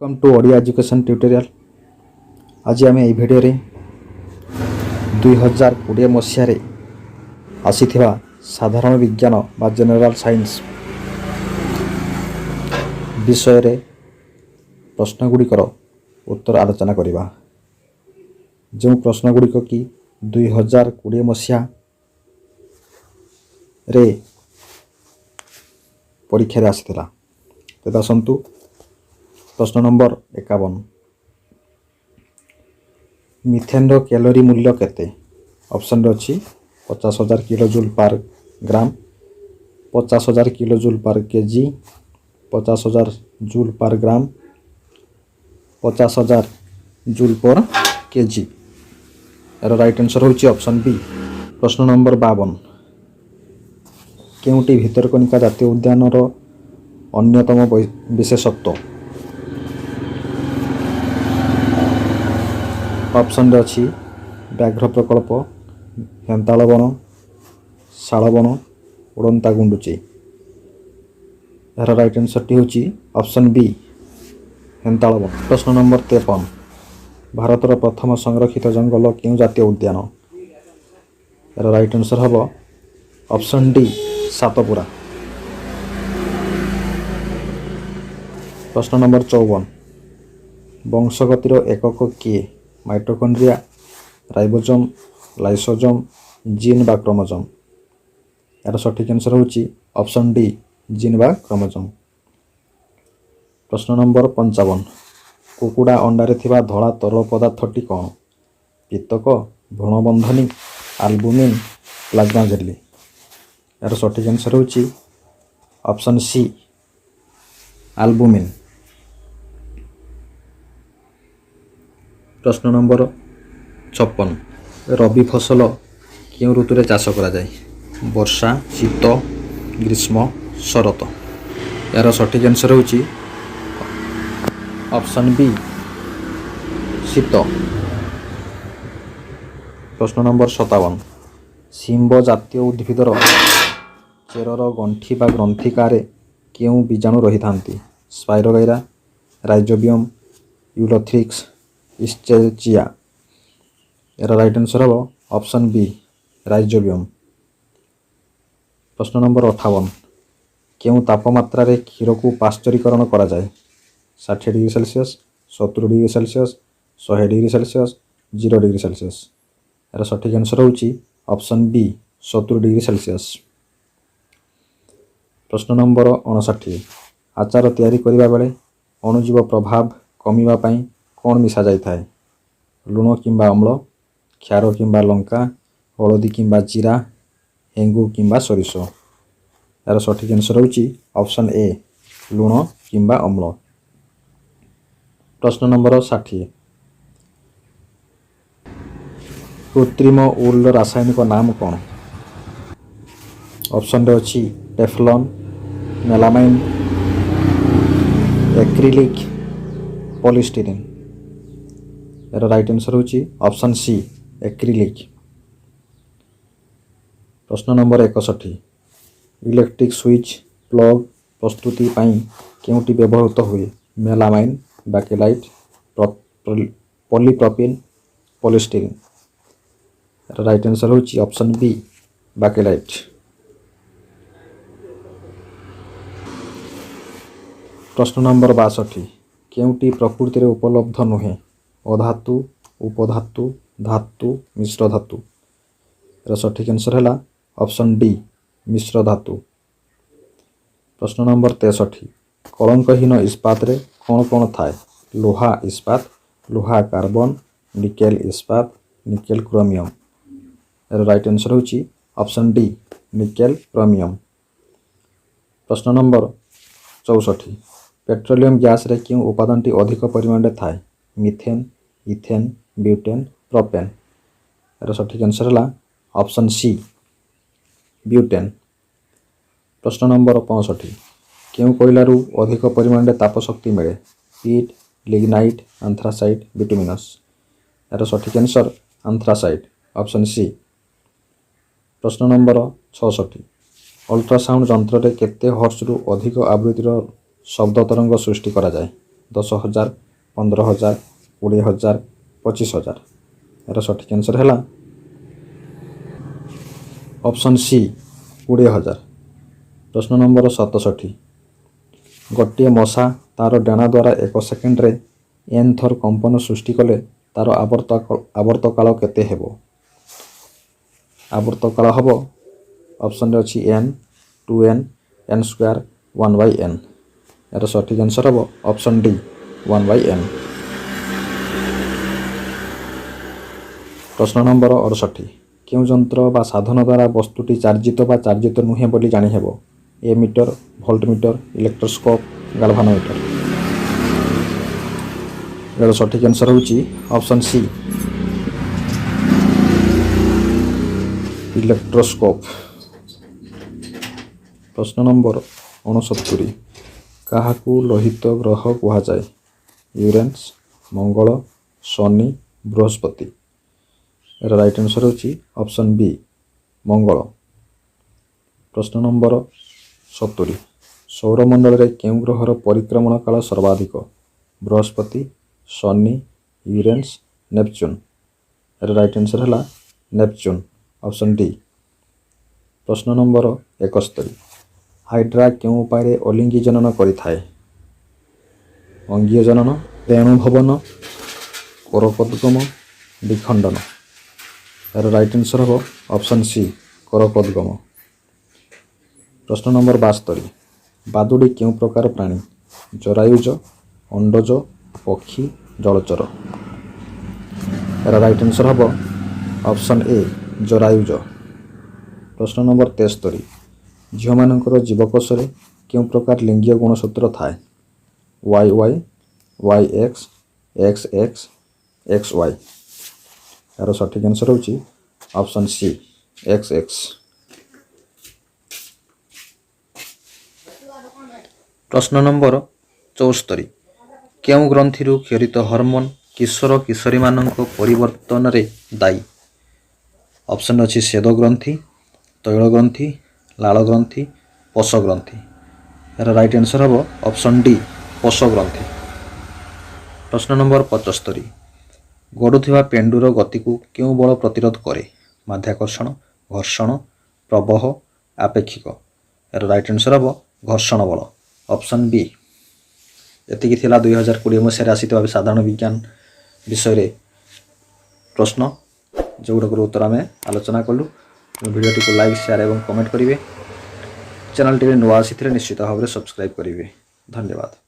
Welcome to Odia education tutorial. आज आम ये भिडियो 2020 मसीह आसी साधारण विज्ञान बा जनरल साइंस विषय रे प्रश्नगुड़िकर उत्तर आलोचना करवा। जो प्रश्नगुड़िक कि 2020 मसीह रे परीक्षा आसाला। तेज आसतु प्रश्न नंबर 51। मिथेन रो कैलोरी मूल्य केते? ऑप्शन अच्छी 50,000 kilo joule per gram, 50,000 kilo joule per KG, 50,000 joule per gram, 50,000 joule per KG. यार राइट आंसर होची ऑप्शन बी। प्रश्न नंबर 52। केउटी भितरकनिका जातीय उद्यान रो अन्यतम विशेषत्व? ऑप्शन अच्छी व्याघ्र प्रकल्प, हेन्ताल वन, शाल वन, उड़ंता गुंडुची। यार राइट आंसर टी होची ऑप्शन बी हेन्ताल वन। प्रश्न नंबर 53। भारतर प्रथम संरक्षित जंगल क्यों जातीय उद्यान? यार राइट आंसर हम ऑप्शन डी सातपुरा। प्रश्न नंबर 54। वंशगतिर एकक किए? माइटोकॉन्ड्रिया, राइबोसोम, लाइसोसोम, जीन बा क्रोमोसोम। यार सठिक आंसर होची ऑप्शन डी जीन बा क्रोमोसोम। प्रश्न नंबर 55। कुकुड़ा अंडारे थिबा धला तरल पदार्थटी कौन? पित्तक, भ्रूणबंधनी, आल्बुमिन, प्लाज्मा जेली। यार सठिक आंसर होची ऑप्शन सी आल्बुमिन। प्रश्न नंबर 56। रबी फसल क्यों ऋतु रे चाष करा जाए? वर्षा, शीत, ग्रीष्म, शरत। यार सठिक आंसर होची ऑप्शन बी शीत। प्रश्न नंबर 57। शिंब जातीय उद्भिदर चेरर गंठी बा ग्रंथिकारे क्यों बीजाणु रही थांती? स्पाइरोगाइरा, राइजोबियम, यूलोथ्रिक्स, इस्चेचिया। यार राइट आंसर हम ऑप्शन बी राइजोबियम। प्रश्न नंबर 58। क्यों तापमात्रा रे क्षीर को पाश्चरीकरण करा जाए? 60 degree Celsius, 70 degree Celsius, 100 degree Celsius, 0 degree Celsius. यार सठिक आंसर होची ऑप्शन बी 70 डिग्री सेल्सियस। प्रश्न नंबर 59। आचार तैयारी करिबा बेले अणुजीव प्रभाव कमिबा पई कौन मिसा जाई थाए? लुण किंबा अम्ल, क्षार किंबा लंका, हलदी किंबा जीरा, हेंगु किंबा सरिष। यार सठिक आंसर होची ऑप्शन ए लुण किंबा अम्ल। प्रश्न नंबर 60। कृत्रिम उल रासायनिक नाम कौन? ऑप्शन अच्छी टेफ्लॉन, मेलामाइन, एक्रिलिक, पॉलीस्टाइरीन। यार राइट आंसर होची ऑप्शन सी एक्रिलिक। प्रश्न नंबर 61। इलेक्ट्रिक स्विच प्लग प्रस्तुति पाई केउटी व्यवहृत हुए? Melamine, bakelite, polypropene, polystyrene. यार राइट आंसर होची ऑप्शन बी बैकेलाइट। प्रश्न नंबर 62। केउटी प्रकृति रे उपलब्ध नुहे? अधातु, उपधातु, धातु, मिश्र धातु। यार सठिक आंसर है ऑप्शन डी मिश्र धातु। प्रश्न नंबर 63। कलंकहीन इस्पात रे कौन कौन थाए? लोहा इस्पात, लोहा कार्बन, निकेल इस्पात, निकेल क्रोमियम। यार राइट आंसर होची ऑप्शन डी निकेल क्रोमियम। प्रश्न नंबर 64। पेट्रोलियम गैस रे क्यों उपादानटी अधिक परिमाण रे थाए? Methane, ethane, butane, propane. यार सठिक आंसर है ऑप्शन सी ब्यूटेन। प्रश्न नंबर 65। क्यों कोयलारू अधिक परिमाण रे ताप शक्ति मिले? पीट, लिग्नाइट, आंथ्रासाइट, बिटुमिनस। यार सठिक आंसर आंथ्रासाइट ऑप्शन सी। प्रश्न नंबर 66। अल्ट्रासाउंड जंत्र रे केते हर्ट्ज रु अधिक आवृत्तिर शब्द तरंग सृष्टि करा जाए? 10,000 15,000 20,000 25,000 यार सठिक आंसर है ऑप्शन सी 20,000। प्रश्न नंबर 67 गोटे मशा तार डेणा द्वारा 1 सेकेंड एन थर कंपन सृष्टि कले तार आवर्तकाल केते हेबो आवर्तकाल हम ऑप्शन अच्छी N 2n n square 1/n यार सठिक आंसर हम ऑप्शन डी 1/n। प्रश्न नंबर 68 क्यों जंत्र बा साधन द्वारा वस्तुटी चार्जित बा चार्जित नुहे बोली जानी हेबो ए मीटर भोल्टमीटर इलेक्ट्रोस्कोप गाल्भानोमीटर यार सठिक आंसर होची ऑप्शन सी इलेक्ट्रोस्कोप। प्रश्न नंबर 69 काहाकू लोहित ग्रह कहा जाए यूरेनस मंगल शनि बृहस्पति यार राइट आंसर होची ऑप्शन बी मंगल। प्रश्न नंबर 70 सौरमंडल रे केउ ग्रहर परिक्रमण काल सर्वाधिक बृहस्पति शनि यूरेनस नेपच्यून यार राइट आंसर है नेपच्यून ऑप्शन डी। प्रश्न नंबर 71 हाइड्रा केउ उपाय ओलिंगी जनन करिथाए अंगीय जनन रेणु भवन करकोद्गम विखंडन यार राइट आंसर हो ऑप्शन सी करकोद्गम। प्रश्न नंबर 72 बादुड़ी केउ प्रकार प्राणी जरायुज अंडज पक्षी जलचर यार राइट आंसर हम ऑप्शन ए जरायुज। प्रश्न नंबर 73 झील मानकर जीवकोश केउ प्रकार लिंगीय गुणसूत्र थाए YY YX XX XY यार सठिक आंसर होची ऑप्शन सी XX। प्रश्न नंबर 74 केउ ग्रंथि क्षरित हर्मोन किशोर किशोरी मानक परिवर्तन रे दायी ऑप्शन अच्छी स्वेद ग्रंथि तैल ग्रंथि लाल ग्रंथि पश ग्रंथि यार राइट आंसर हम ऑप्शन डी पश ग्रंथि। प्रश्न नंबर 75 गड़ुवा पेंडुर गति को क्यों बल प्रतिरोध करे माध्याकर्षण घर्षण प्रवाह आपेक्षिक यार राइट आंसर हम घर्षण बल ऑप्शन बी। एतिकी थिला 2020 मसीह आसी साधारण विज्ञान विषय प्रश्न जो गुड़ाक उत्तर आम आलोचना कलु। वीडियो को लाइक शेयर और कमेंट करेंगे चैनल टी नुआ आसी निश्चित भाव में सब्सक्राइब करेंगे। धन्यवाद।